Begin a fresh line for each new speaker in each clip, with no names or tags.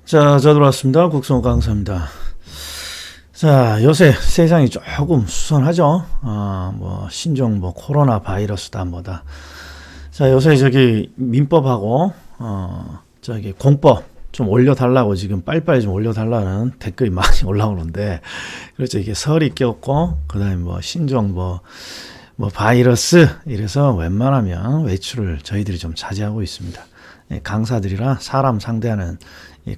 자, 돌아왔습니다. 국성호 강사입니다. 자, 요새 세상이 조금 수선하죠. 신종 코로나 바이러스다 뭐다. 자, 요새 민법하고 공법 좀 올려달라고 지금 빨리빨리 좀 올려달라는 댓글이 많이 올라오는데, 그렇죠. 이게 설이 꼈고, 그 다음에 신종 바이러스 이래서 웬만하면 외출을 저희들이 좀 자제하고 있습니다. 강사들이라 사람 상대하는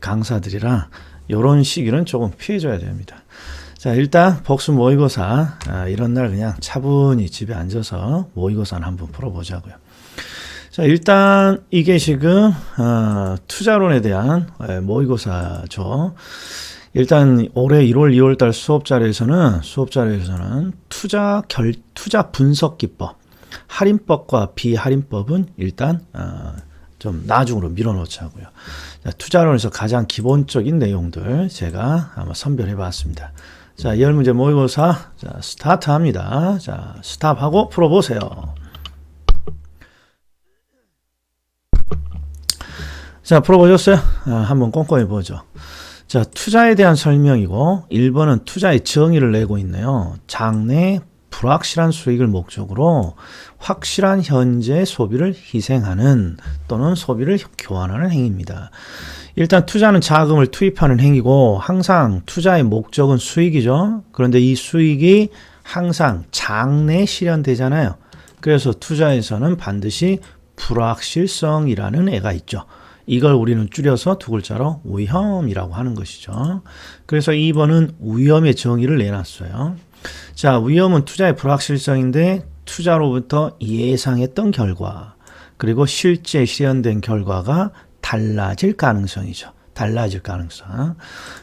강사들이라 요런 시기는 조금 피해줘야 됩니다. 자, 일단 복수 모의고사 이런 날 그냥 차분히 집에 앉아서 모의고사는 한번 풀어보자고요. 자, 일단 이게 지금 투자론에 대한 모의고사죠. 일단 올해 1월, 2월 달 수업 자료에서는 투자 분석 기법, 할인법과 비할인법은 일단 좀 나중으로 밀어놓자고요. 자, 투자론에서 가장 기본적인 내용들 제가 한번 선별해 봤습니다. 자, 10문제 모의고사 스타트 합니다. 자, 스탑하고 풀어보세요. 자, 풀어보셨어요? 한번 꼼꼼히 보죠. 자, 투자에 대한 설명이고 1번은 투자의 정의를 내고 있네요. 장래 불확실한 수익을 목적으로 확실한 현재 소비를 희생하는 또는 소비를 교환하는 행위입니다. 일단 투자는 자금을 투입하는 행위고 항상 투자의 목적은 수익이죠. 그런데 이 수익이 항상 장래에 실현되잖아요. 그래서 투자에서는 반드시 불확실성이라는 애가 있죠. 이걸 우리는 줄여서 두 글자로 위험이라고 하는 것이죠. 그래서 2번은 위험의 정의를 내놨어요. 자, 위험은 투자의 불확실성인데 투자로부터 예상했던 결과 그리고 실제 실현된 결과가 달라질 가능성이죠. 달라질 가능성.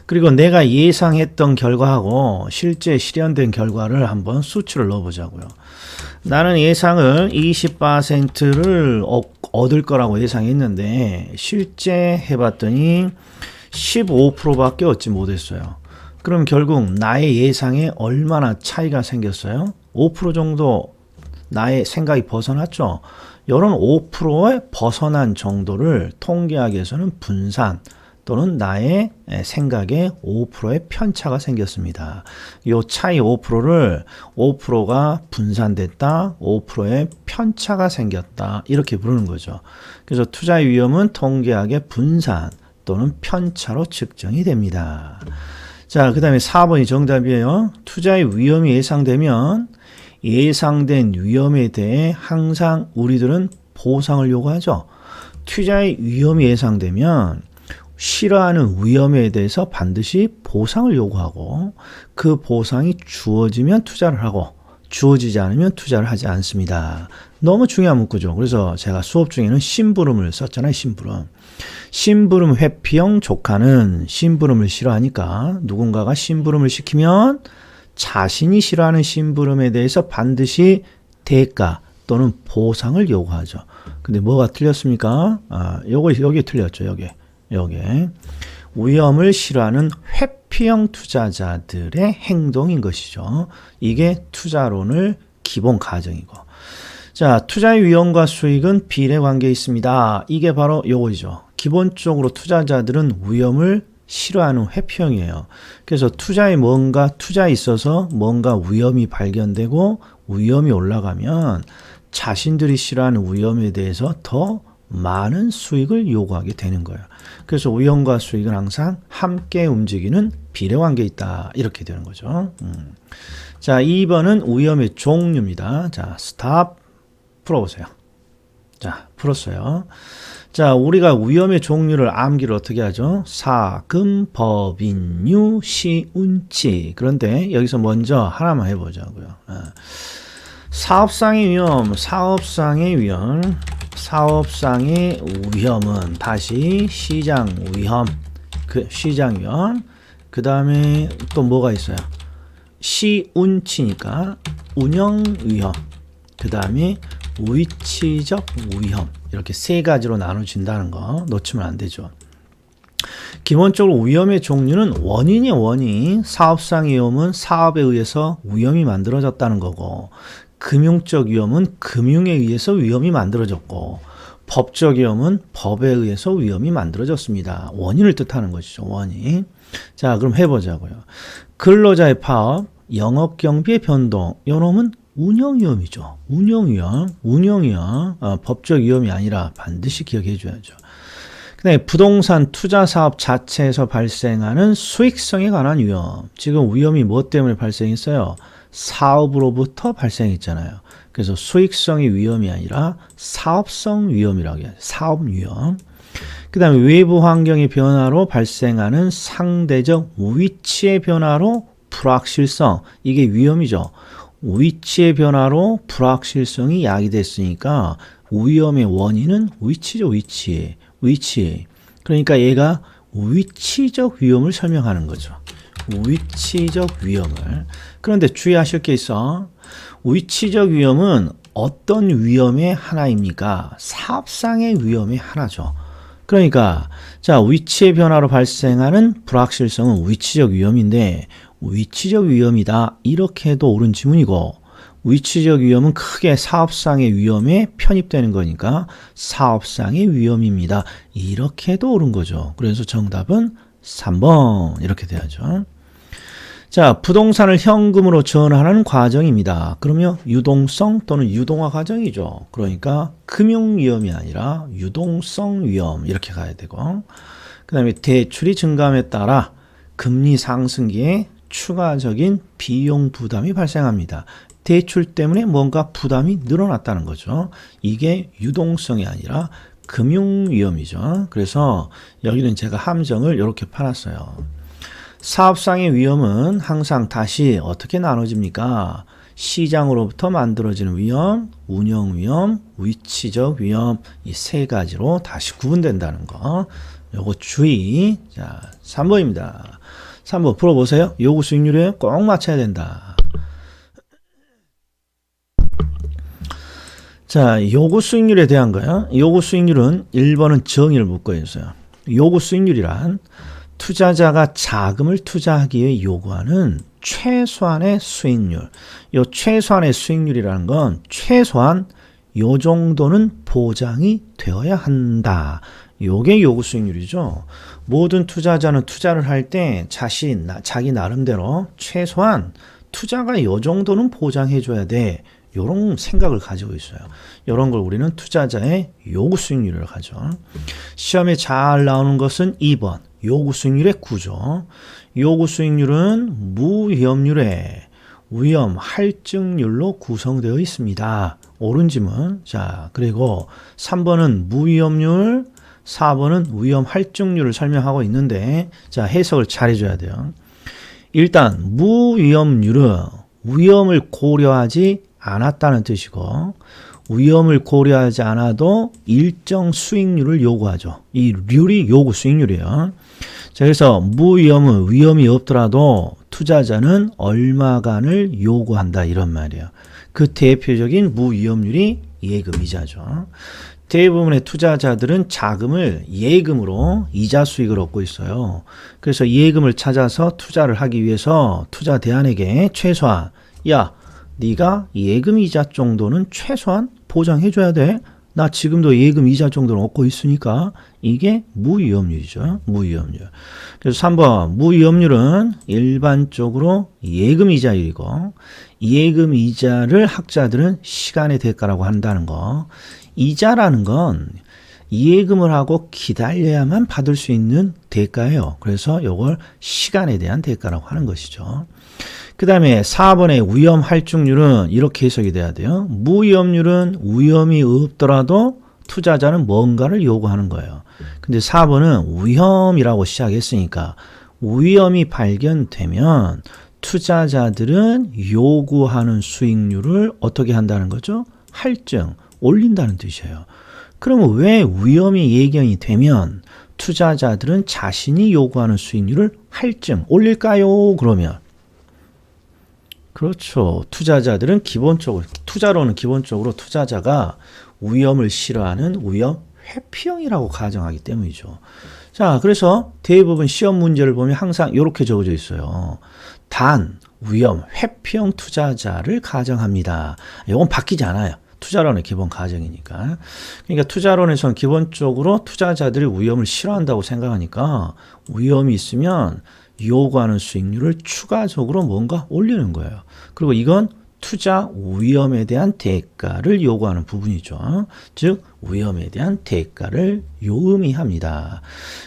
그리고 내가 예상했던 결과하고 실제 실현된 결과를 한번 수치를 넣어보자고요. 나는 예상을 20%를 얻을 거라고 예상했는데 실제 해봤더니 15%밖에 얻지 못했어요. 그럼 결국 나의 예상에 얼마나 차이가 생겼어요? 5% 정도 나의 생각이 벗어났죠. 이런 5%에 벗어난 정도를 통계학에서는 분산 또는 나의 생각에 5%의 편차가 생겼습니다. 이 차이 5%를 5%가 분산됐다, 5%의 편차가 생겼다 이렇게 부르는 거죠. 그래서 투자의 위험은 통계학의 분산 또는 편차로 측정이 됩니다. 자, 그 다음에 4번이 정답이에요. 투자의 위험이 예상되면 예상된 위험에 대해 항상 우리들은 보상을 요구하죠. 투자의 위험이 예상되면 싫어하는 위험에 대해서 반드시 보상을 요구하고 그 보상이 주어지면 투자를 하고 주어지지 않으면 투자를 하지 않습니다. 너무 중요한 문구죠. 그래서 제가 수업 중에는 심부름을 썼잖아요. 심부름 회피형 조카는 심부름을 싫어하니까 누군가가 심부름을 시키면 자신이 싫어하는 심부름에 대해서 반드시 대가 또는 보상을 요구하죠. 근데 뭐가 틀렸습니까? 여기 틀렸죠. 요게 위험을 싫어하는 회피형 투자자들의 행동인 것이죠. 이게 투자론을 기본 가정이고. 자, 투자의 위험과 수익은 비례관계에 있습니다. 이게 바로 요거죠. 기본적으로 투자자들은 위험을 싫어하는 회피형이에요. 그래서 투자에 있어서 뭔가 위험이 발견되고 위험이 올라가면 자신들이 싫어하는 위험에 대해서 더 많은 수익을 요구하게 되는 거예요. 그래서 위험과 수익은 항상 함께 움직이는 비례관계에 있다. 이렇게 되는 거죠. 자, 2번은 위험의 종류입니다. 자, 스탑 풀어보세요. 자, 풀었어요. 자, 우리가 위험의 종류를 암기를 어떻게 하죠? 사금, 법인유, 시운치. 그런데 여기서 먼저 하나만 해보자고요. 사업상의 위험은 다시 시장 위험, 그 다음에 또 뭐가 있어요? 시운치니까 운영 위험, 그 다음에 위치적 위험, 이렇게 세 가지로 나눠진다는 거 놓치면 안 되죠. 기본적으로 위험의 종류는 원인, 사업상의 위험은 사업에 의해서 위험이 만들어졌다는 거고, 금융적 위험은 금융에 의해서 위험이 만들어졌고, 법적 위험은 법에 의해서 위험이 만들어졌습니다. 원인을 뜻하는 것이죠. 원인. 자, 그럼 해보자고요. 근로자의 파업, 영업 경비의 변동, 요놈은 운영 위험이죠. 운영 위험, 법적 위험이 아니라 반드시 기억해 줘야죠. 그다음에 부동산 투자 사업 자체에서 발생하는 수익성에 관한 위험. 지금 위험이 뭐 때문에 발생했어요? 사업으로부터 발생했잖아요. 그래서 수익성의 위험이 아니라 사업성 위험이라고 해요. 사업 위험. 그 다음에 외부 환경의 변화로 발생하는 상대적 위치의 변화로 불확실성. 이게 위험이죠. 위치의 변화로 불확실성이 야기됐으니까 위험의 원인은 위치죠. 위치. 그러니까 얘가 위치적 위험을 설명하는 거죠. 위치적 위험을. 그런데 주의하실 게 있어. 위치적 위험은 어떤 위험의 하나입니까? 사업상의 위험의 하나죠. 그러니까 자, 위치의 변화로 발생하는 불확실성은 위치적 위험인데 위치적 위험이다. 이렇게 해도 옳은 지문이고 위치적 위험은 크게 사업상의 위험에 편입되는 거니까 사업상의 위험입니다. 이렇게 해도 옳은 거죠. 그래서 정답은 3번 이렇게 돼야죠. 자, 부동산을 현금으로 전환하는 과정입니다. 그러면 유동성 또는 유동화 과정이죠. 그러니까 금융위험이 아니라 유동성 위험 이렇게 가야 되고 그 다음에 대출이 증감에 따라 금리 상승기에 추가적인 비용 부담이 발생합니다. 대출 때문에 뭔가 부담이 늘어났다는 거죠. 이게 유동성이 아니라 금융위험이죠. 그래서 여기는 제가 함정을 이렇게 팔았어요. 사업상의 위험은 항상 다시 어떻게 나눠집니까? 시장으로부터 만들어지는 위험, 운영 위험, 위치적 위험 이 세 가지로 다시 구분된다는 거. 요거 주의. 자, 3번입니다. 3번 풀어보세요. 요구 수익률에 꼭 맞춰야 된다. 자, 요구 수익률에 대한 거야. 요구 수익률은 1번은 정의를 묻고 있어요. 요구 수익률이란 투자자가 자금을 투자하기 위해 요구하는 최소한의 수익률. 요 최소한의 수익률이라는 건 최소한 요 정도는 보장이 되어야 한다. 요게 요구 수익률이죠. 모든 투자자는 투자를 할 때 자기 나름대로 최소한 투자가 요 정도는 보장해 줘야 돼. 요런 생각을 가지고 있어요. 요런 걸 우리는 투자자의 요구 수익률이라고 하죠. 시험에 잘 나오는 것은 2번. 요구 수익률의 구조. 요구 수익률은 무위험률의 위험 할증률로 구성되어 있습니다. 옳은 지문. 자, 그리고 3번은 무위험률, 4번은 위험 할증률을 설명하고 있는데 자, 해석을 잘 해줘야 돼요. 일단 무위험률은 위험을 고려하지 않았다는 뜻이고 위험을 고려하지 않아도 일정 수익률을 요구하죠. 이 률이 요구 수익률이에요. 자, 그래서 무위험은 위험이 없더라도 투자자는 얼마간을 요구한다 이런 말이에요. 그 대표적인 무위험률이 예금이자죠. 대부분의 투자자들은 자금을 예금으로 이자 수익을 얻고 있어요. 그래서 예금을 찾아서 투자를 하기 위해서 투자 대안에게 최소한 야, 네가 예금 이자 정도는 최소한 보장해줘야 돼. 나 지금도 예금 이자 정도는 얻고 있으니까 이게 무위험률이죠. 무위험률. 그래서 3번 무위험률은 일반적으로 예금 이자율이고 예금 이자를 학자들은 시간의 대가라고 한다는 거. 이자라는 건 예금을 하고 기다려야만 받을 수 있는 대가예요. 그래서 이걸 시간에 대한 대가라고 하는 것이죠. 그 다음에 4번의 위험 할증률은 이렇게 해석이 돼야 돼요. 무위험률은 위험이 없더라도 투자자는 뭔가를 요구하는 거예요. 근데 4번은 위험이라고 시작했으니까 위험이 발견되면 투자자들은 요구하는 수익률을 어떻게 한다는 거죠? 할증, 올린다는 뜻이에요. 그러면 왜 위험이 예견이 되면 투자자들은 자신이 요구하는 수익률을 할증, 올릴까요? 그러면 그렇죠. 투자자들은 투자로는 기본적으로 투자자가 위험을 싫어하는 위험 회피형이라고 가정하기 때문이죠. 자, 그래서 대부분 시험 문제를 보면 항상 이렇게 적어져 있어요. 단, 위험 회피형 투자자를 가정합니다. 이건 바뀌지 않아요. 투자론의 기본 가정이니까. 그러니까 투자론에서는 기본적으로 투자자들이 위험을 싫어한다고 생각하니까 위험이 있으면 요구하는 수익률을 추가적으로 뭔가 올리는 거예요. 그리고 이건 투자 위험에 대한 대가를 요구하는 부분이죠. 즉 위험에 대한 대가를 의미합니다.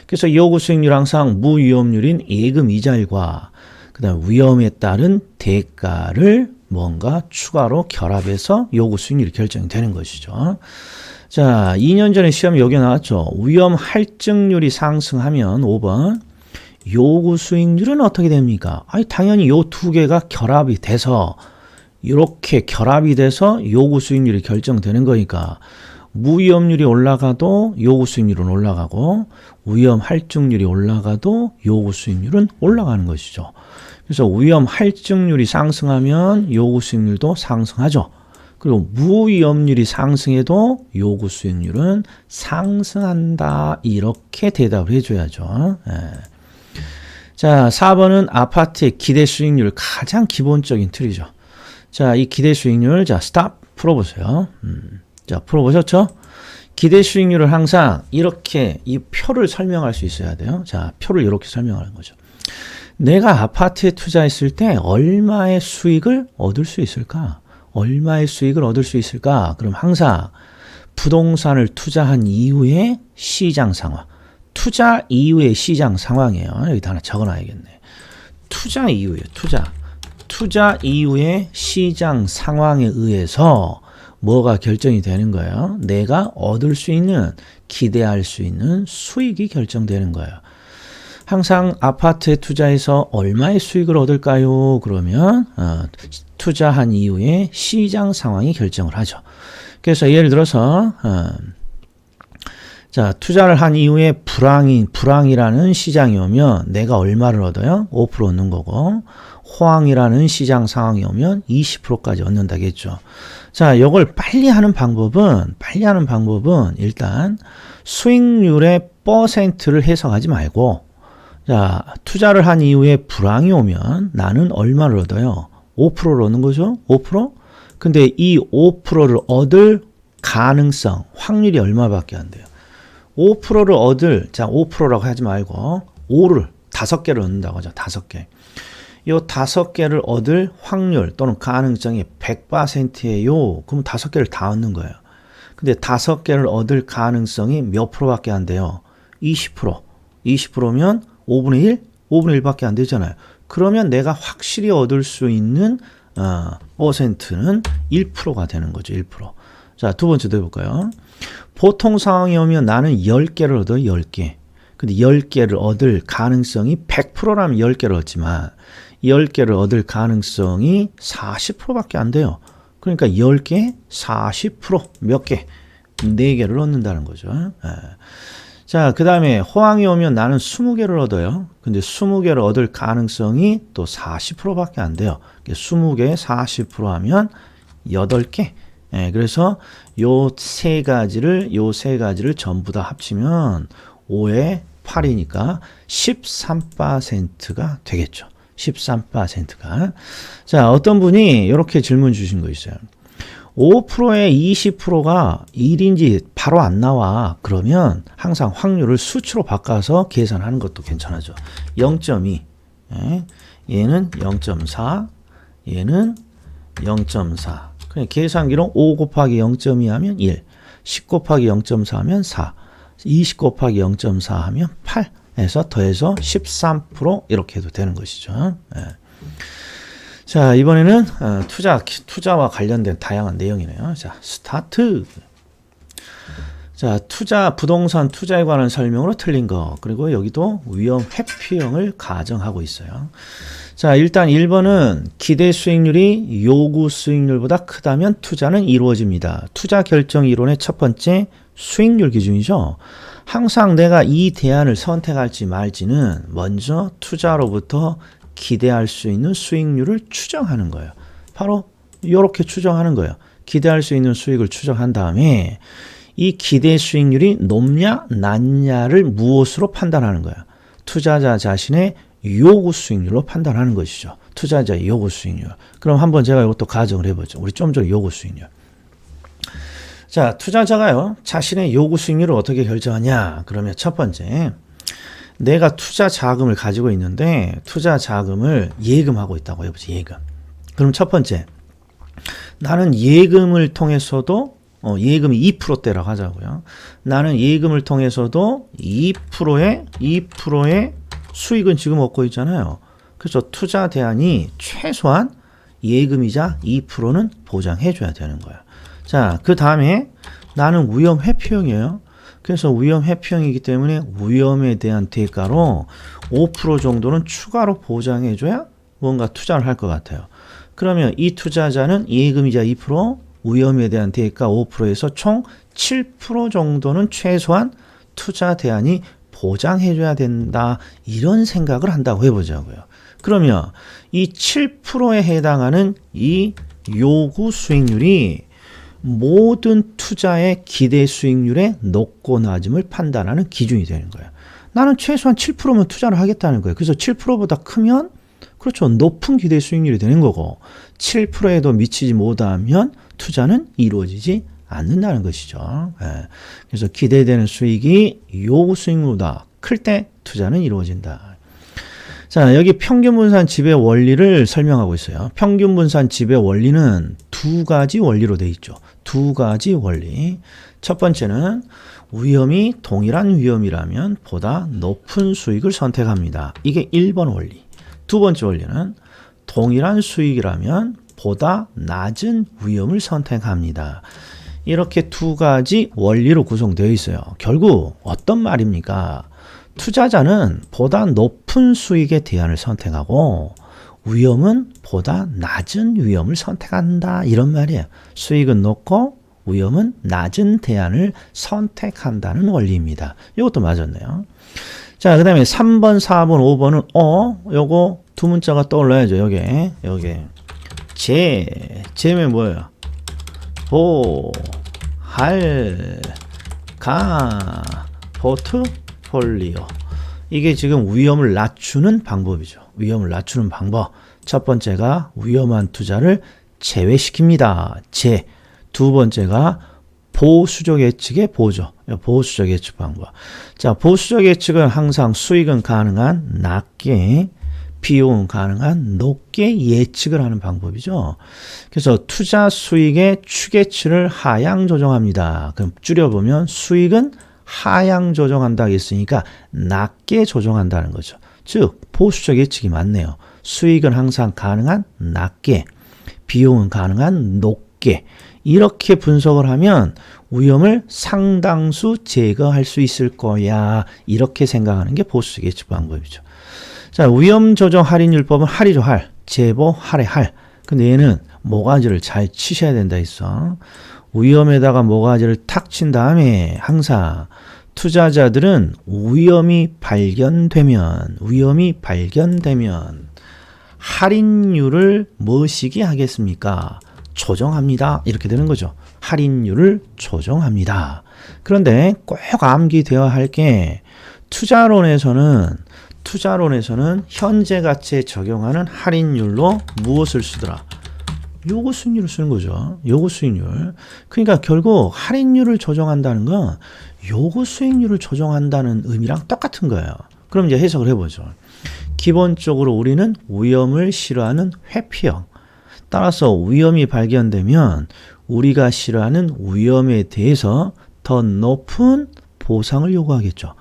그래서 요구 수익률 항상 무위험률인 예금 이자율과 그다음 위험에 따른 대가를 뭔가 추가로 결합해서 요구 수익률이 결정되는 것이죠. 자, 2년 전에 시험에 여기 나왔죠. 위험 할증률이 상승하면 5번 요구 수익률은 어떻게 됩니까? 아니 당연히 요 두 개가 결합이 돼서 이렇게 결합이 돼서 요구 수익률이 결정되는 거니까 무위험률이 올라가도 요구 수익률은 올라가고 위험 할증률이 올라가도 요구 수익률은 올라가는 것이죠. 그래서 위험 할증률이 상승하면 요구 수익률도 상승하죠. 그리고 무위험률이 상승해도 요구 수익률은 상승한다. 이렇게 대답을 해줘야죠. 예. 자, 4번은 아파트의 기대 수익률 가장 기본적인 틀이죠. 자, 이 기대 수익률, 자, 스탑 풀어보세요. 자, 풀어보셨죠? 기대 수익률을 항상 이렇게 이 표를 설명할 수 있어야 돼요. 자, 표를 이렇게 설명하는 거죠. 내가 아파트에 투자했을 때 얼마의 수익을 얻을 수 있을까? 얼마의 수익을 얻을 수 있을까? 그럼 항상 부동산을 투자한 이후의 시장 상황. 투자 이후의 시장 상황이에요. 여기다 하나 적어놔야겠네. 투자 이후에 투자 이후의 시장 상황에 의해서 뭐가 결정이 되는 거예요? 내가 얻을 수 있는, 기대할 수 있는 수익이 결정되는 거예요. 항상 아파트에 투자해서 얼마의 수익을 얻을까요? 그러면 투자한 이후에 시장 상황이 결정을 하죠. 그래서 예를 들어서 자, 투자를 한 이후에 불황이라는 시장이 오면 내가 얼마를 얻어요? 5% 얻는 거고, 호황이라는 시장 상황이 오면 20%까지 얻는다겠죠. 자, 이걸 빨리 하는 방법은 일단 수익률의 퍼센트를 해석하지 말고, 자, 투자를 한 이후에 불황이 오면 나는 얼마를 얻어요? 5%를 얻는 거죠? 5%? 근데 이 5%를 얻을 가능성, 확률이 얼마밖에 안 돼요? 5%를 얻을, 자, 5%라고 하지 말고 5를 5개를 얻는다고 하죠. 5개. 이 5개를 얻을 확률 또는 가능성이 100%예요. 그럼 5개를 다 얻는 거예요. 근데 5개를 얻을 가능성이 몇 프로밖에 안 돼요? 20%. 20%면 5분의 1? 5분의 1밖에 안 되잖아요. 그러면 내가 확실히 얻을 수 있는 퍼센트는 1%가 되는 거죠. 1%. 자, 두 번째도 해볼까요? 보통 상황이 오면 나는 10개를 얻어요. 10개. 근데 10개를 얻을 가능성이 100%라면 10개를 얻지만 10개를 얻을 가능성이 40%밖에 안 돼요. 그러니까 10개, 40%, 몇 개? 4개를 얻는다는 거죠. 예. 자, 그 다음에 호황이 오면 나는 20개를 얻어요. 근데 20개를 얻을 가능성이 또 40%밖에 안 돼요. 20개, 40% 하면 8개. 예, 그래서 요 세 가지를 전부 다 합치면 5에 8이니까 13%가 되겠죠. 13%가. 자, 어떤 분이 이렇게 질문 주신 거 있어요. 5%에 20%가 1인지 바로 안 나와. 그러면 항상 확률을 수치로 바꿔서 계산하는 것도 괜찮아죠. 0.2. 예, 얘는 0.4. 얘는 0.4. 그냥 계산기로 5 곱하기 0.2 하면 1, 10 곱하기 0.4 하면 4, 20 곱하기 0.4 하면 8 해서 더해서 13% 이렇게 해도 되는 것이죠. 예. 자, 이번에는 투자와 관련된 다양한 내용이네요. 자, 스타트. 자, 부동산 투자에 관한 설명으로 틀린 거. 그리고 여기도 위험 회피형을 가정하고 있어요. 자, 일단 1번은 기대 수익률이 요구 수익률보다 크다면 투자는 이루어집니다. 투자 결정 이론의 첫 번째 수익률 기준이죠. 항상 내가 이 대안을 선택할지 말지는 먼저 투자로부터 기대할 수 있는 수익률을 추정하는 거예요. 바로 이렇게 추정하는 거예요. 기대할 수 있는 수익을 추정한 다음에 이 기대 수익률이 높냐 낮냐를 무엇으로 판단하는 거예요. 투자자 자신의 요구 수익률로 판단하는 것이죠. 투자자의 요구 수익률. 그럼 한번 제가 이것도 가정을 해보죠. 우리 좀 전에 요구 수익률. 자, 투자자가요, 자신의 요구 수익률을 어떻게 결정하냐? 그러면 첫 번째, 내가 투자 자금을 가지고 있는데 투자 자금을 예금하고 있다고 해보지, 예금. 그럼 첫 번째, 나는 예금을 통해서도 예금이 2%대라고 하자고요. 나는 예금을 통해서도 2%의 수익은 지금 얻고 있잖아요. 그래서 투자 대안이 최소한 예금이자 2%는 보장해 줘야 되는 거예요. 자, 그 다음에 나는 위험 회피형이에요. 그래서 위험 회피형이기 때문에 위험에 대한 대가로 5% 정도는 추가로 보장해 줘야 뭔가 투자를 할 것 같아요. 그러면 이 투자자는 예금이자 2%, 위험에 대한 대가 5%에서 총 7% 정도는 최소한 투자 대안이 보장해 줘야 된다. 이런 생각을 한다고 해보자고요. 그러면 이 7%에 해당하는 이 요구 수익률이 모든 투자의 기대 수익률의 높고 낮음을 판단하는 기준이 되는 거예요. 나는 최소한 7%면 투자를 하겠다는 거예요. 그래서 7%보다 크면 그렇죠. 높은 기대 수익률이 되는 거고 7%에도 미치지 못하면 투자는 이루어지지 않는다는 것이죠. 예. 그래서 기대되는 수익이 요구 수익률보다 클 때 투자는 이루어진다. 자, 여기 평균분산 지배 원리를 설명하고 있어요. 평균분산 지배 원리는 두 가지 원리로 되어 있죠. 두 가지 원리. 첫 번째는 위험이 동일한 위험이라면 보다 높은 수익을 선택합니다. 이게 1번 원리. 두 번째 원리는 동일한 수익이라면 보다 낮은 위험을 선택합니다. 이렇게 두 가지 원리로 구성되어 있어요. 결국 어떤 말입니까? 투자자는 보다 높은 수익의 대안을 선택하고 위험은 보다 낮은 위험을 선택한다. 이런 말이에요. 수익은 높고 위험은 낮은 대안을 선택한다는 원리입니다. 이것도 맞았네요. 자, 그 다음에 3번, 4번, 5번은 요거 두 문자가 떠올라야죠. 요게 제면 뭐예요? 포트폴리오. 이게 지금 위험을 낮추는 방법이죠. 위험을 낮추는 방법. 첫 번째가 위험한 투자를 제외시킵니다. 두 번째가 보수적 예측의 보조. 보수적 예측 방법. 자, 보수적 예측은 항상 수익은 가능한 낮게, 비용은 가능한 높게 예측을 하는 방법이죠. 그래서 투자 수익의 추계치를 하향 조정합니다. 그럼 줄여보면 수익은 하향 조정한다 했으니까 낮게 조정한다는 거죠. 즉 보수적 예측이 맞네요. 수익은 항상 가능한 낮게, 비용은 가능한 높게. 이렇게 분석을 하면 위험을 상당수 제거할 수 있을 거야. 이렇게 생각하는 게 보수적 예측 방법이죠. 자, 위험 조정 할인율법은 할이죠, 할. 제보, 할의 할. 근데 얘는 모가지를 잘 치셔야 된다 했어. 위험에다가 모가지를 탁 친 다음에 항상 투자자들은 위험이 발견되면 할인율을 뭐시기 하겠습니까? 조정합니다. 이렇게 되는 거죠. 할인율을 조정합니다. 그런데 꼭 암기되어야 할 게 투자론에서는 현재 가치에 적용하는 할인율로 무엇을 쓰더라? 요구 수익률을 쓰는 거죠. 요구 수익률. 그러니까 결국 할인율을 조정한다는 건 요구 수익률을 조정한다는 의미랑 똑같은 거예요. 그럼 이제 해석을 해보죠. 기본적으로 우리는 위험을 싫어하는 회피형. 따라서 위험이 발견되면 우리가 싫어하는 위험에 대해서 더 높은 보상을 요구하겠죠.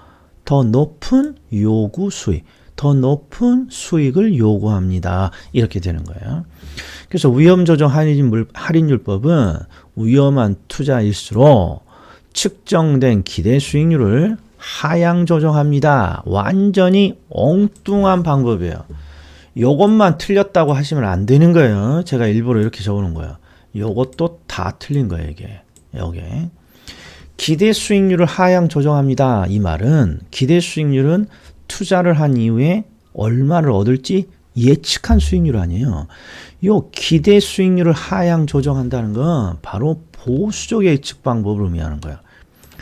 더 높은 요구 수익, 더 높은 수익을 요구합니다. 이렇게 되는 거예요. 그래서 위험 조정 할인율법은 위험한 투자일수록 측정된 기대 수익률을 하향 조정합니다. 완전히 엉뚱한 방법이에요. 요것만 틀렸다고 하시면 안 되는 거예요. 제가 일부러 이렇게 적어놓은 거예요. 요것도 다 틀린 거예요, 이게. 요게. 기대 수익률을 하향 조정합니다. 이 말은 기대 수익률은 투자를 한 이후에 얼마를 얻을지 예측한 수익률 아니에요. 요 기대 수익률을 하향 조정한다는 건 바로 보수적 예측 방법을 의미하는 거예요.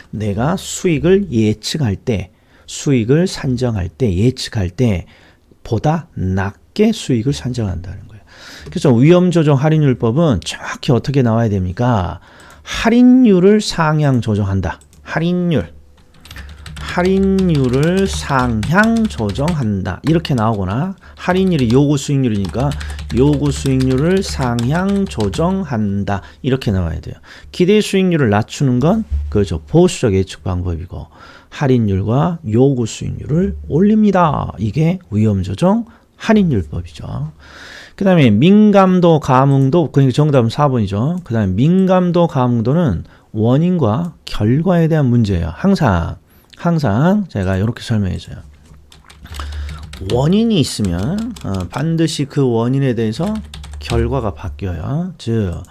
내가 수익을 예측할 때, 수익을 산정할 때, 예측할 때 보다 낮게 수익을 산정한다는 거예요. 그래서 위험 조정 할인율법은 정확히 어떻게 나와야 됩니까? 할인율을 상향 조정한다. 할인율을 상향 조정한다. 이렇게 나오거나 할인율이 요구 수익률이니까 요구 수익률을 상향 조정한다. 이렇게 나와야 돼요. 기대 수익률을 낮추는 건 그렇죠. 보수적 예측 방법이고 할인율과 요구 수익률을 올립니다. 이게 위험 조정 할인율법이죠. 그 다음에 민감도 감흥도 그러니까 정답은 4번이죠. 그 다음에 민감도 감흥도는 원인과 결과에 대한 문제예요. 항상 제가 이렇게 설명해줘요. 원인이 있으면 반드시 그 원인에 대해서 결과가 바뀌어요. 즉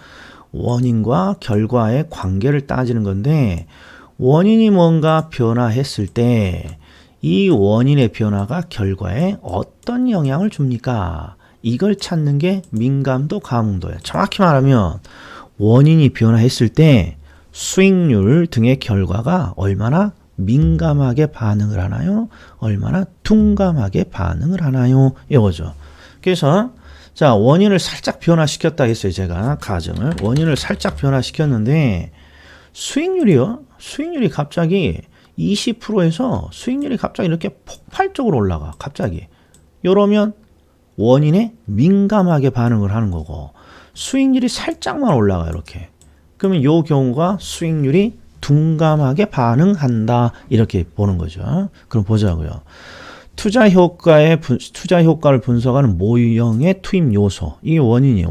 원인과 결과의 관계를 따지는 건데 원인이 뭔가 변화했을 때 이 원인의 변화가 결과에 어떤 영향을 줍니까? 이걸 찾는 게 민감도 감흥도예요. 정확히 말하면 원인이 변화했을 때 수익률 등의 결과가 얼마나 민감하게 반응을 하나요? 얼마나 둔감하게 반응을 하나요? 이거죠. 그래서 자 원인을 살짝 변화시켰다 했어요. 제가 가정을 원인을 살짝 변화시켰는데 수익률이요? 수익률이 갑자기 20%에서 수익률이 갑자기 이렇게 폭발적으로 올라가. 갑자기. 이러면 원인에 민감하게 반응을 하는 거고 수익률이 살짝만 올라가 이렇게. 그러면 이 경우가 수익률이 둔감하게 반응한다. 이렇게 보는 거죠. 그럼 보자고요. 투자 효과를 분석하는 모형의 투입 요소. 이게 원인이에요.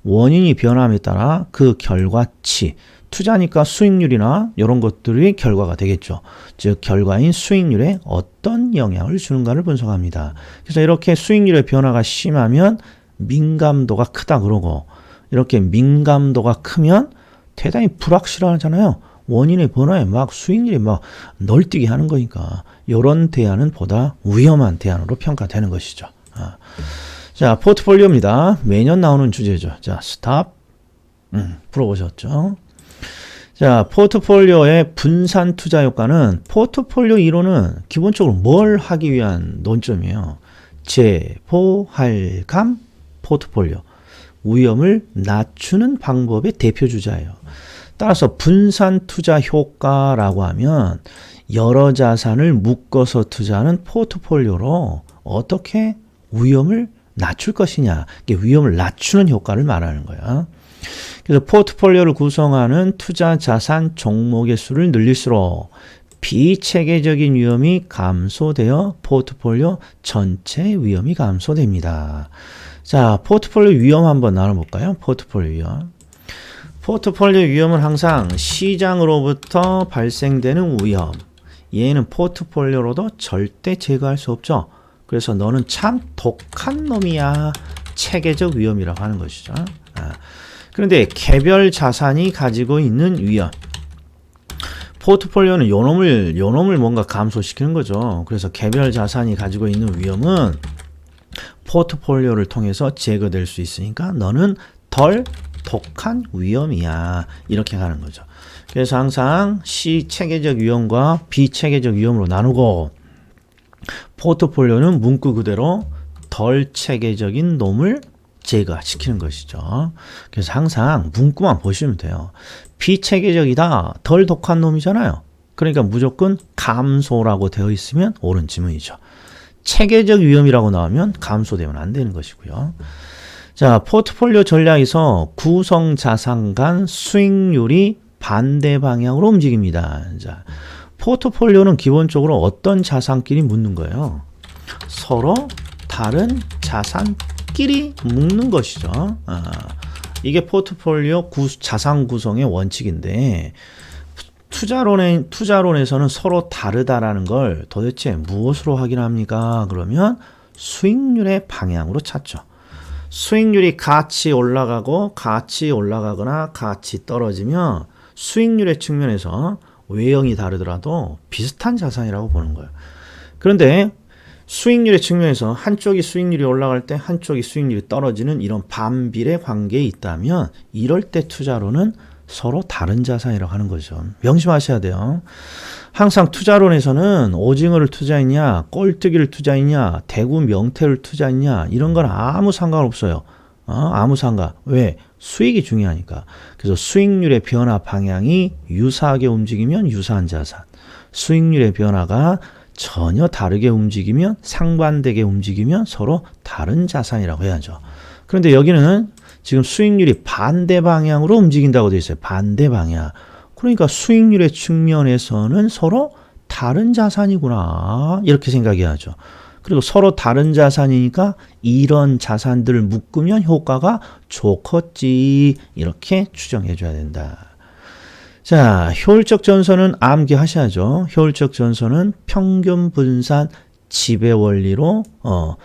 원인이 변함에 따라 그 결과치. 투자니까 수익률이나 이런 것들이 결과가 되겠죠. 즉 결과인 수익률에 어떤 영향을 주는가를 분석합니다. 그래서 이렇게 수익률의 변화가 심하면 민감도가 크다 그러고 이렇게 민감도가 크면 대단히 불확실하잖아요. 원인의 변화에 막 수익률이 막 널뛰게 하는 거니까 이런 대안은 보다 위험한 대안으로 평가되는 것이죠. 자, 포트폴리오입니다. 매년 나오는 주제죠. 자, 스탑. 풀어보셨죠? 자, 포트폴리오의 분산 투자 효과는 포트폴리오 이론은 기본적으로 뭘 하기 위한 논점이에요. 재보할감 포트폴리오. 위험을 낮추는 방법의 대표 주자예요. 따라서 분산 투자 효과라고 하면 여러 자산을 묶어서 투자하는 포트폴리오로 어떻게 위험을 낮출 것이냐. 이게 위험을 낮추는 효과를 말하는 거야. 그래서 포트폴리오를 구성하는 투자 자산 종목의 수를 늘릴수록 비체계적인 위험이 감소되어 포트폴리오 전체 위험이 감소됩니다. 자, 포트폴리오 위험 한번 나눠볼까요? 포트폴리오 위험. 포트폴리오 위험은 항상 시장으로부터 발생되는 위험. 얘는 포트폴리오로도 절대 제거할 수 없죠. 그래서 너는 참 독한 놈이야. 체계적 위험이라고 하는 것이죠. 그런데 개별 자산이 가지고 있는 위험. 포트폴리오는 요놈을 뭔가 감소시키는 거죠. 그래서 개별 자산이 가지고 있는 위험은 포트폴리오를 통해서 제거될 수 있으니까 너는 덜 독한 위험이야. 이렇게 가는 거죠. 그래서 항상 시체계적 위험과 비체계적 위험으로 나누고 포트폴리오는 문구 그대로 덜 체계적인 놈을 제거시키는 것이죠. 그래서 항상 문구만 보시면 돼요. 비체계적이다. 덜 독한 놈이잖아요. 그러니까 무조건 감소라고 되어 있으면 옳은 지문이죠. 체계적 위험이라고 나오면 감소되면 안 되는 것이고요. 자, 포트폴리오 전략에서 구성 자산 간 수익률이 반대 방향으로 움직입니다. 자, 포트폴리오는 기본적으로 어떤 자산끼리 묶는 거예요? 서로 다른 자산끼리 묶는 것이죠. 이게 포트폴리오 자산 구성의 원칙인데 투자론에서는 서로 다르다라는 걸 도대체 무엇으로 확인합니까? 그러면 수익률의 방향으로 찾죠. 수익률이 같이 올라가고 같이 올라가거나 같이 떨어지면 수익률의 측면에서 외형이 다르더라도 비슷한 자산이라고 보는 거예요. 그런데 수익률의 측면에서 한쪽이 수익률이 올라갈 때 한쪽이 수익률이 떨어지는 이런 반비례 관계에 있다면 이럴 때 투자론은 서로 다른 자산이라고 하는 거죠. 명심하셔야 돼요. 항상 투자론에서는 오징어를 투자했냐, 꼴뚜기를 투자했냐, 대구 명태를 투자했냐 이런 건 아무 상관없어요. 아무 상관. 왜? 수익이 중요하니까. 그래서 수익률의 변화 방향이 유사하게 움직이면 유사한 자산. 수익률의 변화가 전혀 다르게 움직이면 상반되게 움직이면 서로 다른 자산이라고 해야죠. 그런데 여기는 지금 수익률이 반대 방향으로 움직인다고 되어 있어요. 반대 방향. 그러니까 수익률의 측면에서는 서로 다른 자산이구나. 이렇게 생각해야죠. 그리고 서로 다른 자산이니까 이런 자산들을 묶으면 효과가 좋겠지. 이렇게 추정해 줘야 된다. 자, 효율적 전선은 암기하셔야죠. 효율적 전선은 평균 분산 지배 원리로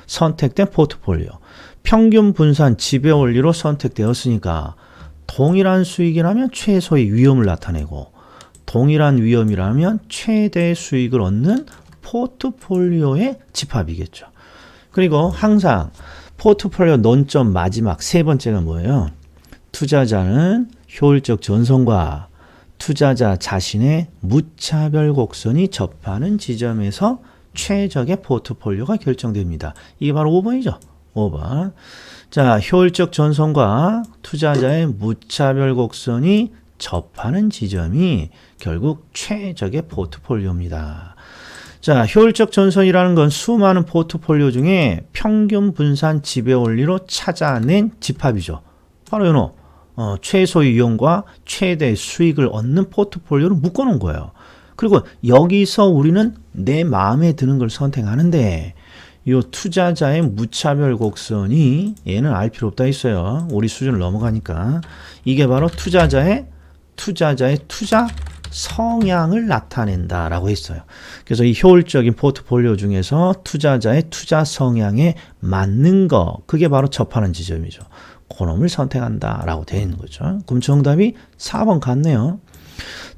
선택된 포트폴리오. 평균 분산 지배 원리로 선택되었으니까 동일한 수익이라면 최소의 위험을 나타내고 동일한 위험이라면 최대의 수익을 얻는 포트폴리오의 집합이겠죠. 그리고 항상 포트폴리오 논점 마지막 세 번째가 뭐예요? 투자자는 효율적 전선과 투자자 자신의 무차별 곡선이 접하는 지점에서 최적의 포트폴리오가 결정됩니다. 이게 바로 5번이죠. 5번. 자, 효율적 전선과 투자자의 무차별 곡선이 접하는 지점이 결국 최적의 포트폴리오입니다. 자, 효율적 전선이라는 건 수많은 포트폴리오 중에 평균 분산 지배 원리로 찾아낸 집합이죠. 바로 요노. 최소의 이용과 최대의 수익을 얻는 포트폴리오를 묶어놓은 거예요. 그리고 여기서 우리는 내 마음에 드는 걸 선택하는데 이 투자자의 무차별 곡선이 얘는 알 필요 없다 했어요. 우리 수준을 넘어가니까 이게 바로 투자자의 투자 성향을 나타낸다라고 했어요. 그래서 이 효율적인 포트폴리오 중에서 투자자의 투자 성향에 맞는 거 그게 바로 접하는 지점이죠. 그놈을 선택한다라고 되어 있는 거죠. 그럼 정답이 4번 같네요.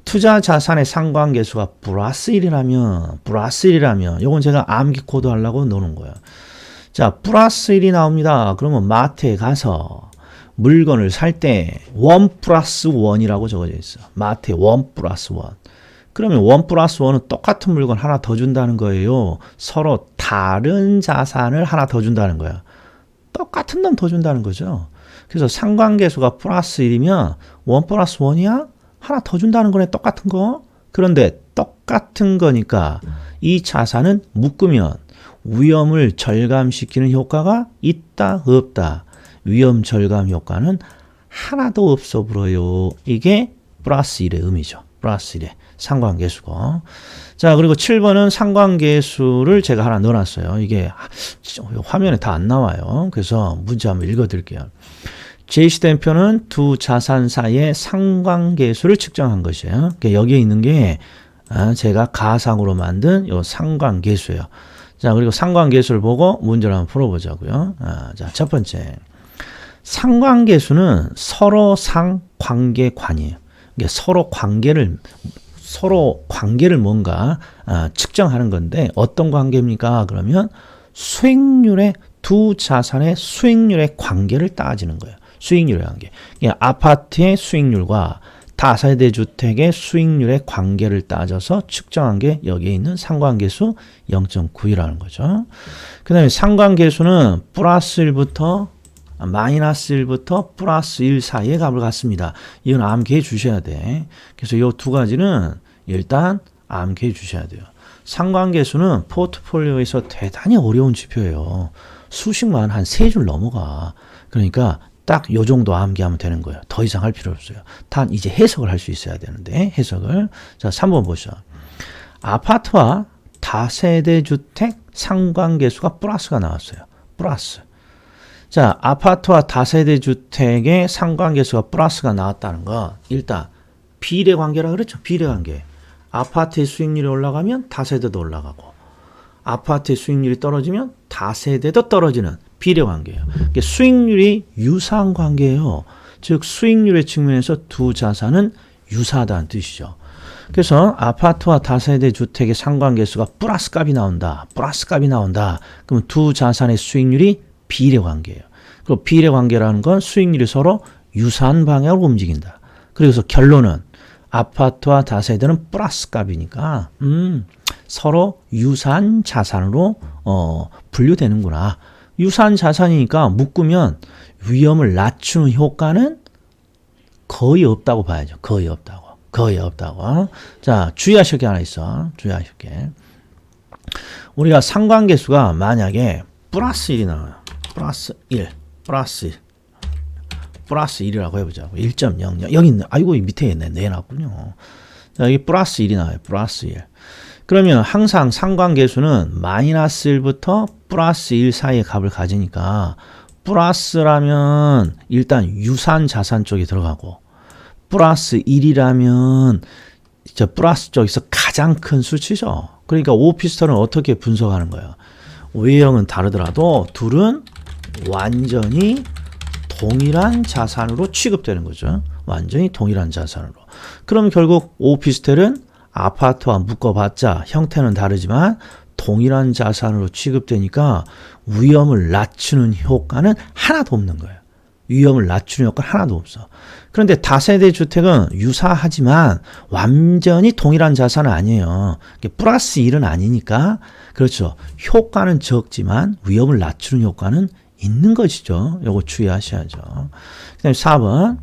투자 자산의 상관계수가 플러스 1이라면 이건 제가 암기 코드 하려고 노는 거예요. 자, 플러스 1이 나옵니다. 그러면 마트에 가서 물건을 살 때 1 플러스 1이라고 적어져 있어. 마트에 1 플러스 1. 그러면 1 플러스 1은 똑같은 물건 하나 더 준다는 거예요. 서로 다른 자산을 하나 더 준다는 거예요. 똑같은 놈 더 준다는 거죠. 그래서 상관계수가 플러스 1이면 1 플러스 1이야? 하나 더 준다는 거네. 똑같은 거. 그런데 똑같은 거니까 이 자산은 묶으면 위험을 절감시키는 효과가 있다 없다. 위험 절감 효과는 하나도 없어 보여요. 이게 플러스 1의 의미죠. 플러스 1의 상관계수고. 자, 그리고 7번은 상관계수를 제가 하나 넣어놨어요. 이게 화면에 다 안 나와요. 그래서 문제 한번 읽어드릴게요. 제시된표는 두 자산 사이의 상관계수를 측정한 것이에요. 여기에 있는 게 제가 가상으로 만든 요 상관계수예요. 자, 그리고 상관계수를 보고 문제를 한번 풀어보자고요. 자, 첫 번째. 상관계수는 서로 상관계관이에요. 서로 관계를 뭔가 측정하는 건데 어떤 관계입니까? 그러면 수익률의 두 자산의 수익률의 관계를 따지는 거예요. 수익률의 관계. 아파트의 수익률과 다세대 주택의 수익률의 관계를 따져서 측정한 게 여기에 있는 상관계수 0.9이라는 거죠. 그 다음에 상관계수는 플러스 1부터 마이너스 1부터 플러스 1 사이의 값을 갖습니다. 이건 암기해 주셔야 돼. 그래서 이 두 가지는 일단 암기해 주셔야 돼요. 상관계수는 포트폴리오에서 대단히 어려운 지표예요. 수식만 한 3줄 넘어가. 그러니까 딱 요 정도 암기하면 되는 거예요. 더 이상 할 필요 없어요. 단 이제 해석을 할 수 있어야 되는데 해석을. 자, 3번 보시죠. 아파트와 다세대 주택 상관계수가 플러스가 나왔어요. 플러스. 자, 아파트와 다세대 주택의 상관계수가 플러스가 나왔다는 건 일단 비례관계라 그랬죠. 비례관계. 아파트의 수익률이 올라가면 다세대도 올라가고 아파트의 수익률이 떨어지면 다세대도 떨어지는 비례관계예요. 수익률이 유사한 관계예요. 즉 수익률의 측면에서 두 자산은 유사하다는 뜻이죠. 그래서 아파트와 다세대 주택의 상관계수가 플러스 값이 나온다. 플러스 값이 나온다. 그러면 두 자산의 수익률이 비례관계예요. 그리고 비례관계라는 건 수익률이 서로 유사한 방향으로 움직인다. 그래서 결론은 아파트와 다세대는 플러스 값이니까 서로 유사한 자산으로 분류되는구나. 유사한 자산이니까 묶으면 위험을 낮추는 효과는 거의 없다고 봐야죠. 거의 없다고. 거의 없다고. 자, 주의하실 게 하나 있어. 주의하실 게. 우리가 상관계수가 만약에 플러스 1이 나와요. 플러스 1, 플러스 1. 플러스 1이라고 해보자고. 1.00. 여기 있네. 아이고, 밑에 있네. 내놨군요. 자, 여기 플러스 1이 나와요. 플러스 1. 그러면 항상 상관계수는 마이너스 1부터 플러스 1 사이의 값을 가지니까 플러스라면 일단 유사한 자산 쪽에 들어가고 플러스 1이라면 저 플러스 쪽에서 가장 큰 수치죠. 그러니까 오피스텔은 어떻게 분석하는 거예요? 외형은 다르더라도 둘은 완전히 동일한 자산으로 취급되는 거죠. 완전히 동일한 자산으로. 그럼 결국 오피스텔은 아파트와 묶어봤자 형태는 다르지만 동일한 자산으로 취급되니까 위험을 낮추는 효과는 하나도 없는 거예요. 위험을 낮추는 효과는 하나도 없어. 그런데 다세대 주택은 유사하지만 완전히 동일한 자산은 아니에요. 플러스 1은 아니니까 그렇죠. 효과는 적지만 위험을 낮추는 효과는 있는 것이죠. 요거 주의하셔야죠. 그 다음에 4번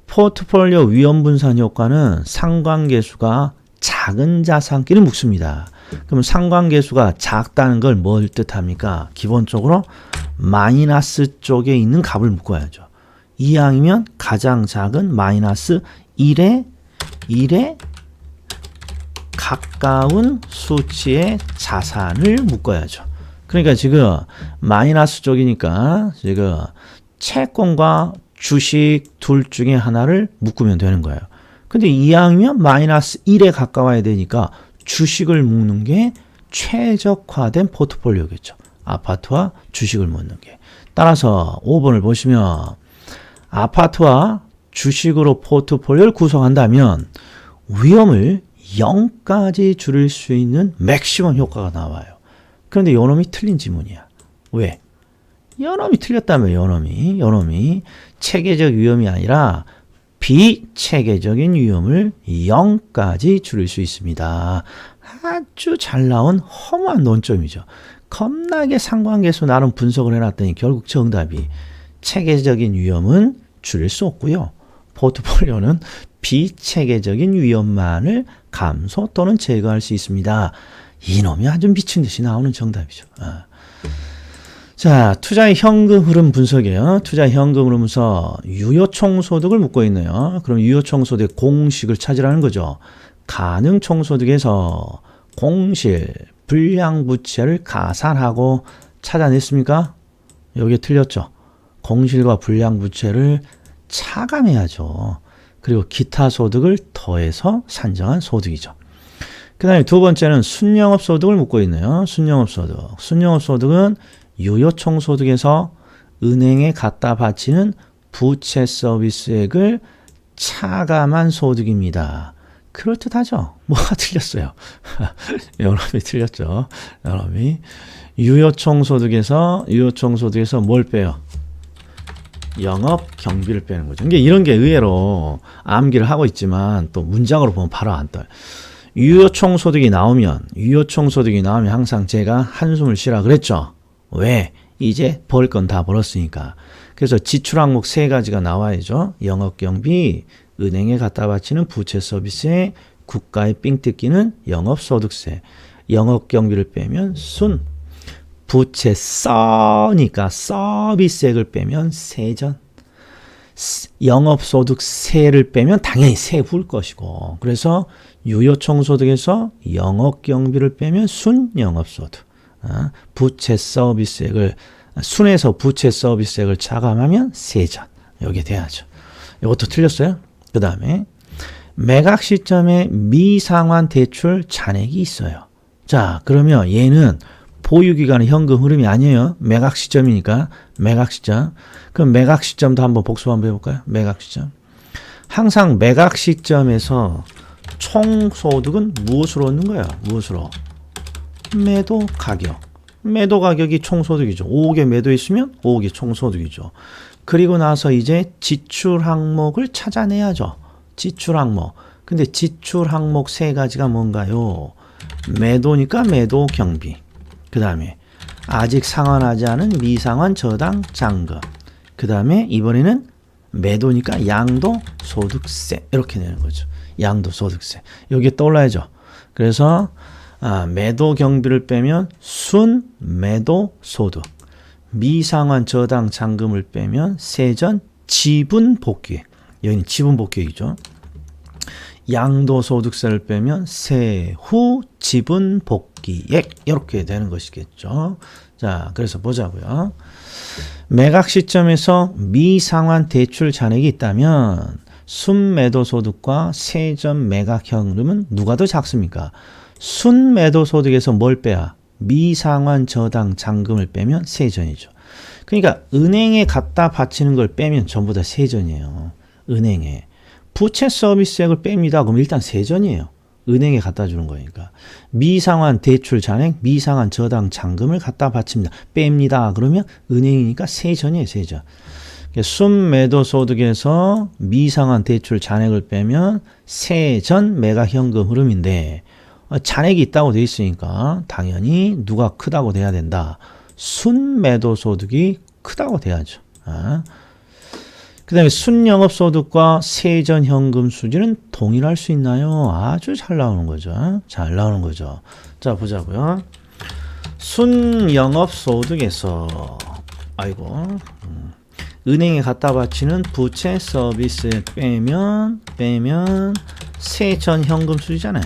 포트폴리오 위험 분산 효과는 상관계수가 작은 자산끼리 묶습니다. 그럼 상관계수가 작다는 걸 뭘 뜻합니까? 기본적으로 마이너스 쪽에 있는 값을 묶어야죠. 이항이면 가장 작은 마이너스 1에 가까운 수치의 자산을 묶어야죠. 그러니까 지금 마이너스 쪽이니까 지금 채권과 주식 둘 중에 하나를 묶으면 되는 거예요. 근데 이항이면 마이너스 1에 가까워야 되니까 주식을 묶는 게 최적화된 포트폴리오겠죠. 아파트와 주식을 묶는 게. 따라서 5번을 보시면 아파트와 주식으로 포트폴리오를 구성한다면 위험을 0까지 줄일 수 있는 맥시멈 효과가 나와요. 그런데 요놈이 틀린 지문이야. 왜? 요놈이 틀렸다며 요놈이 체계적 위험이 아니라 비체계적인 위험을 0까지 줄일 수 있습니다. 아주 잘 나온 허무한 논점이죠. 겁나게 상관계수 나름 분석을 해놨더니 결국 정답이 체계적인 위험은 줄일 수 없고요. 포트폴리오는 비체계적인 위험만을 감소 또는 제거할 수 있습니다. 이놈이 아주 미친 듯이 나오는 정답이죠. 자, 투자의 현금 흐름 분석이에요. 투자의 현금 흐름 분석. 유효총소득을 묶고 있네요. 그럼 유효총소득의 공식을 찾으라는 거죠. 가능총소득에서 공실, 불량부채를 가산하고 찾아냈습니까? 여기 틀렸죠. 공실과 불량부채를 차감해야죠. 그리고 기타 소득을 더해서 산정한 소득이죠. 그 다음에 두 번째는 순영업소득을 묶고 있네요. 순영업소득. 순영업소득은 유효총소득에서 은행에 갖다 바치는 부채 서비스액을 차감한 소득입니다. 그럴듯하죠? 뭐가 틀렸어요? 여러분이 틀렸죠? 여러분이 유효총소득에서 뭘 빼요? 영업 경비를 빼는 거죠. 이게 이런 게 의외로 암기를 하고 있지만 또 문장으로 보면 바로 안 떠요. 유효총소득이 나오면 항상 제가 한숨을 쉬라 그랬죠. 왜? 이제 벌 건 다 벌었으니까. 그래서 지출 항목 세 가지가 나와야죠. 영업경비, 은행에 갖다 바치는 부채 서비스에 국가에 삥 뜯기는 영업소득세. 영업경비를 빼면 순. 부채 써니까 서비스액을 빼면 세전. 영업소득세를 빼면 당연히 세후일 것이고. 그래서 유효총소득에서 영업경비를 빼면 순영업소득. 부채 서비스액을 순에서 부채 서비스액을 차감하면 세전. 이게 돼야죠. 이것도 틀렸어요. 그 다음에 매각 시점에 미상환 대출 잔액이 있어요. 자, 그러면 얘는 보유기간의 현금 흐름이 아니에요. 매각 시점이니까 매각 시점. 그럼 매각 시점도 한번 복수 한번 해볼까요? 매각 시점. 항상 매각 시점에서 총 소득은 무엇으로 얻는 거야? 무엇으로? 매도 가격. 매도 가격이 총소득이죠. 5억에 매도했으면 5억이 총소득이죠. 그리고 나서 이제 지출 항목을 찾아내야죠. 지출 항목. 근데 지출 항목 세 가지가 뭔가요? 매도니까 매도 경비. 그 다음에 아직 상환하지 않은 미상환 저당 잔금. 그 다음에 이번에는 매도니까 양도소득세 이렇게 내는 거죠. 양도소득세. 여기에 떠올라야죠. 그래서 매도 경비를 빼면 순매도소득, 미상환 저당 잔금을 빼면 세전 지분복귀액. 여기는 지분복귀액이죠. 양도소득세를 빼면 세후 지분복귀액 이렇게 되는 것이겠죠. 자, 그래서 보자고요. 매각 시점에서 미상환 대출 잔액이 있다면 순매도소득과 세전 매각 현금은 누가 더 작습니까? 순매도소득에서 뭘 빼야? 미상환 저당 잔금을 빼면 세전이죠. 그러니까 은행에 갖다 바치는 걸 빼면 전부 다 세전이에요. 은행에. 부채 서비스액을 뺍니다. 그럼 일단 세전이에요. 은행에 갖다 주는 거니까. 미상환 대출 잔액, 미상환 저당 잔금을 갖다 바칩니다. 뺍니다. 그러면 은행이니까 세전이에요. 세전. 순매도소득에서 미상환 대출 잔액을 빼면 세전 매각 현금 흐름인데 잔액이 있다고 돼 있으니까 당연히 누가 크다고 돼야 된다. 순매도소득이 크다고 돼야죠. 그 다음에 순영업소득과 세전현금 수지는 동일할 수 있나요? 아주 잘 나오는 거죠. 잘 나오는 거죠. 자, 보자고요. 순영업소득에서 은행에 갖다 바치는 부채 서비스 빼면 세전현금 수지잖아요.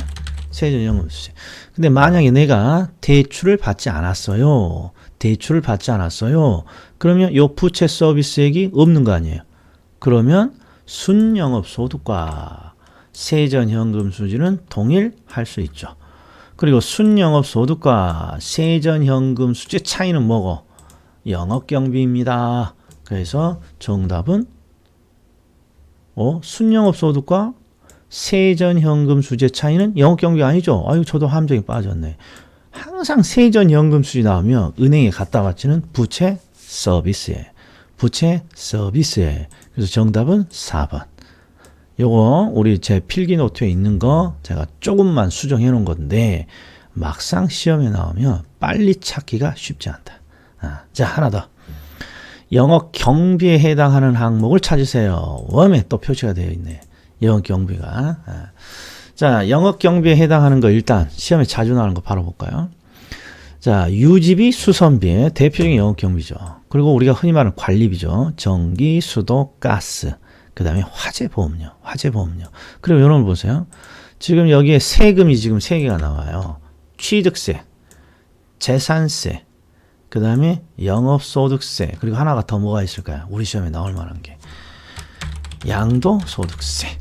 세전현금 수지. 근데 만약에 내가 대출을 받지 않았어요. 그러면 요 부채 서비스액이 없는 거 아니에요. 그러면 순영업소득과 세전현금 수지는 동일할 수 있죠. 그리고 순영업소득과 세전현금 수지 차이는 뭐고? 영업경비입니다. 그래서 정답은 순영업소득과 세전현금 수지 차이는 영업경비 아니죠. 아유, 저도 함정에 빠졌네. 항상 세전현금 수지 나오면 은행에 갖다 바치는 부채 서비스에. 그래서 정답은 4번. 요거 우리 제 필기 노트에 있는 거 제가 조금만 수정해 놓은 건데 막상 시험에 나오면 빨리 찾기가 쉽지 않다. 자, 하나 더. 영업 경비에 해당하는 항목을 찾으세요. 웜에 또 표시가 되어 있네. 영업 경비가. 자, 영업 경비에 해당하는 거 일단 시험에 자주 나오는 거 바로 볼까요? 자, 유지비, 수선비의 대표적인 영업 경비죠. 그리고 우리가 흔히 말하는 관리비죠. 전기, 수도, 가스. 그 다음에 화재보험료. 그리고 이런 걸 보세요. 지금 여기에 세금이 지금 3개가 나와요. 취득세, 재산세, 그 다음에 영업소득세. 그리고 하나가 더 뭐가 있을까요? 우리 시험에 나올 만한 게. 양도소득세.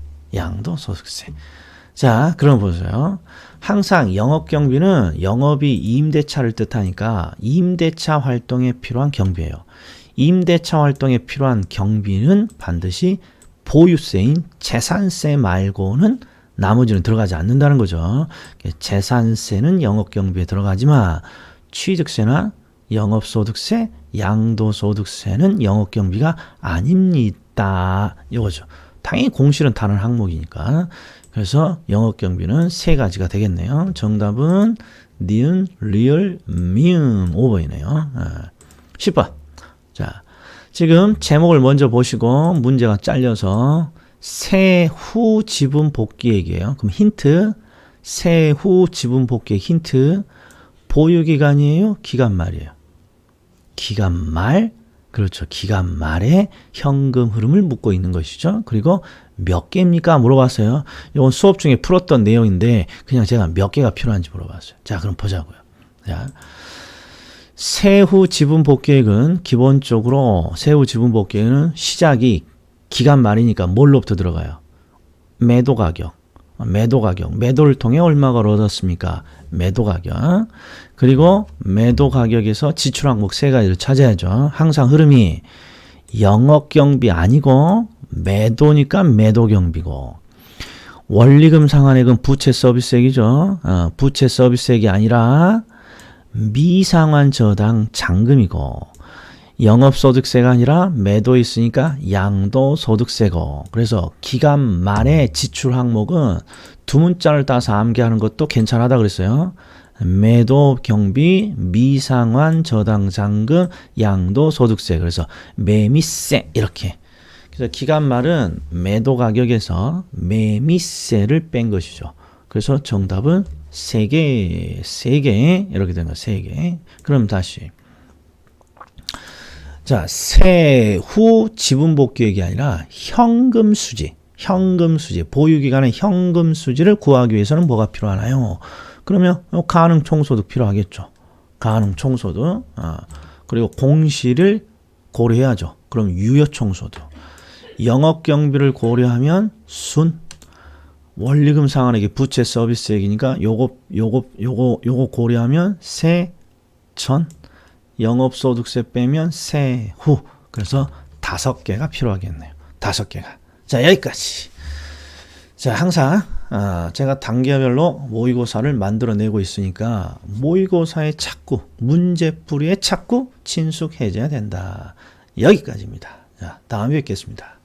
자, 그럼 보세요. 항상 영업경비는 영업이 임대차를 뜻하니까 임대차 활동에 필요한 경비예요. 임대차 활동에 필요한 경비는 반드시 보유세인 재산세 말고는 나머지는 들어가지 않는다는 거죠. 재산세는 영업경비에 들어가지만 취득세나 영업소득세, 양도소득세는 영업경비가 아닙니다. 이거죠. 당연히 공실은 다른 항목이니까. 그래서 영업경비는 3가지가 되겠네요. 정답은 니은, 리을, 미음 5번이네요. 10번. 자, 지금 제목을 먼저 보시고 문제가 잘려서 세후 지분 복귀액이에요. 그럼 힌트, 세후 지분 복귀액 힌트, 보유기간이에요? 기간말이에요? 기간말. 그렇죠. 기간 말에 현금 흐름을 묻고 있는 것이죠. 그리고 몇 개입니까? 물어봤어요. 이건 수업 중에 풀었던 내용인데 그냥 제가 몇 개가 필요한지 물어봤어요. 자, 그럼 보자고요. 자, 세후 지분 복귀액은 기본적으로 세후 지분 복귀액은 시작이 기간 말이니까 뭘로부터 들어가요? 매도 가격. 매도를 통해 얼마가 얻었습니까? 매도 가격. 그리고 매도 가격에서 지출 항목 3가지를 찾아야죠. 항상 흐름이 영업경비 아니고 매도니까 매도경비고, 원리금 상환액은 부채 서비스액이죠. 부채 서비스액이 아니라 미상환 저당 잔금이고, 영업소득세가 아니라 매도 있으니까 양도소득세고. 그래서 기간 말에 지출 항목은 두 문자를 따서 암기하는 것도 괜찮하다 그랬어요. 매도 경비, 미상환, 저당장금, 양도소득세. 그래서 매미세 이렇게. 그래서 기간말은 매도 가격에서 매미세를 뺀 것이죠. 그래서 정답은 3개 이렇게 된 거 3개. 그럼 다시. 자, 세후 지분 복귀액이 아니라 현금 수지, 보유기간의 현금 수지를 구하기 위해서는 뭐가 필요하나요? 그러면 가능 총소득 필요하겠죠. 가능 총소득. 그리고 공시를 고려해야죠. 그럼 유효 총소득. 영업 경비를 고려하면 순. 원리금 상환액이 부채 서비스액이니까 요거 고려하면 세전. 영업소득세 빼면 세후. 그래서 5개가 필요하겠네요. 5개가. 자, 여기까지. 자, 항상 제가 단계별로 모의고사를 만들어내고 있으니까 모의고사에 자꾸 문제풀이에 자꾸 친숙해져야 된다. 여기까지입니다. 자, 다음에 뵙겠습니다.